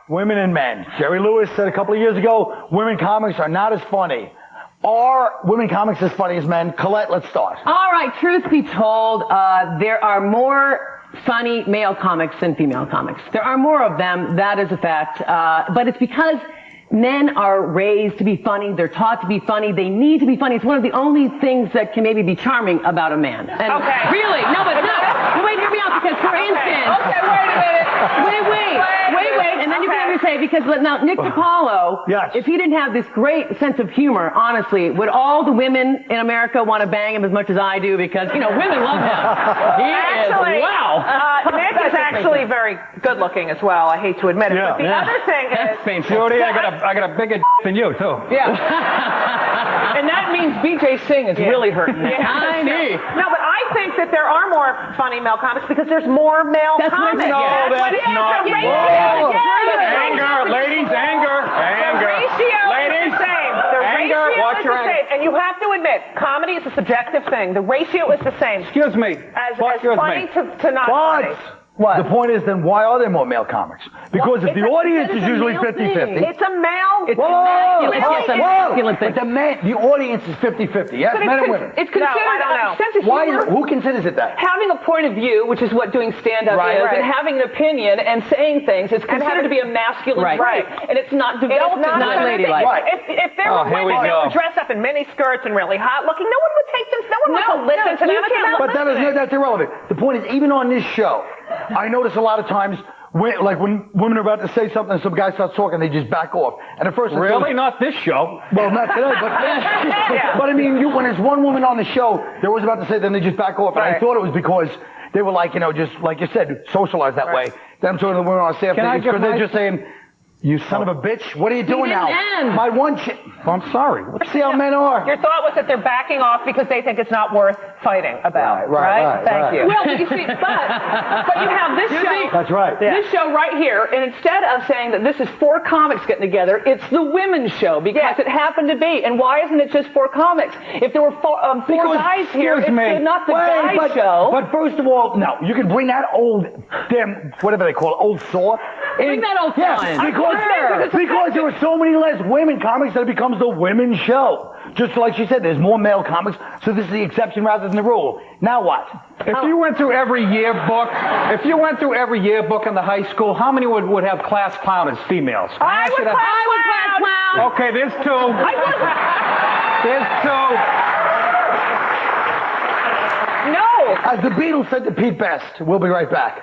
Women and men. Jerry Lewis said a couple of years ago, women comics are not as funny. Are women comics as funny as men? Colette, let's start. All right, truth be told, there are more funny male comics than female comics. There are more of them, that is a fact. But it's because men are raised to be funny, they're taught to be funny, they need to be funny. It's one of the only things that can maybe be charming about a man. And okay. Really, no, but no. Wait, hear me out, because for instance... Okay, wait a minute. Wait, and then you can say, because now, Nick DiPaolo, yes. If he didn't have this great sense of humor, honestly, would all the women in America want to bang him as much as I do? Because, you know, women love him. Nick is actually very good looking as well. I hate to admit it. But the other thing is... Judy, I got a bigger than you, too. Yeah. And that means B.J. Singh is really hurting me. No, but I think that there are more funny male comics because there's more male comics. No, that's not. Anger, ladies, anger. The ratio is the same. The ratio watch is your the same. And you have to admit, comedy is a subjective thing. The ratio is the same. Excuse me. As funny to not funny. What? The point is, then why are there more male comics? Because if the audience is usually 50-50. It's a male. It's a masculine thing. But the audience is 50-50. Yes, men and women. It's considered I don't know. sense of humor. Who considers it that? Having a point of view, which is what doing stand-up is, and having an opinion and saying things is considered to be a masculine trait. And it's not developed. It's not ladylike. If there were women that were dressed up in mini skirts and really hot looking, no one would take them. No one wants to listen to them. But that's irrelevant. The point is, even on this show, I notice a lot of times, when women are about to say something and some guy starts talking, they just back off. And at first, really, not this show. Well, not today, but I mean, when there's one woman on the show, they're always about to say, then they just back off. And I thought it was because they were like, just like you said, socialized that way. Then I'm talking to the women on staff because they're just saying, "You son of a bitch, what are you doing now?" My one chick. I'm sorry. Let's see how men are. Your thought was that they're backing off because they think it's not worth fighting about. Right? Thank you. Well, you see, but you have this show. That's right. This show right here, and instead of saying that this is 4 comics getting together, it's the women's show because it happened to be. And why isn't it just 4 comics? If there were 4 guys here, it's not the guys show. But first of all, no, you can bring that old whatever they call it, old saw. Bring that old saw in. Because there are so many less women comics that it becomes the women's show. Just like she said, there's more male comics, so this is the exception rather than the rule. Now what? If you went through every yearbook, in the high school, how many would have class clown as females? I was class clown. Okay, there's 2. There's 2. No. As the Beatles said to Pete Best, we'll be right back.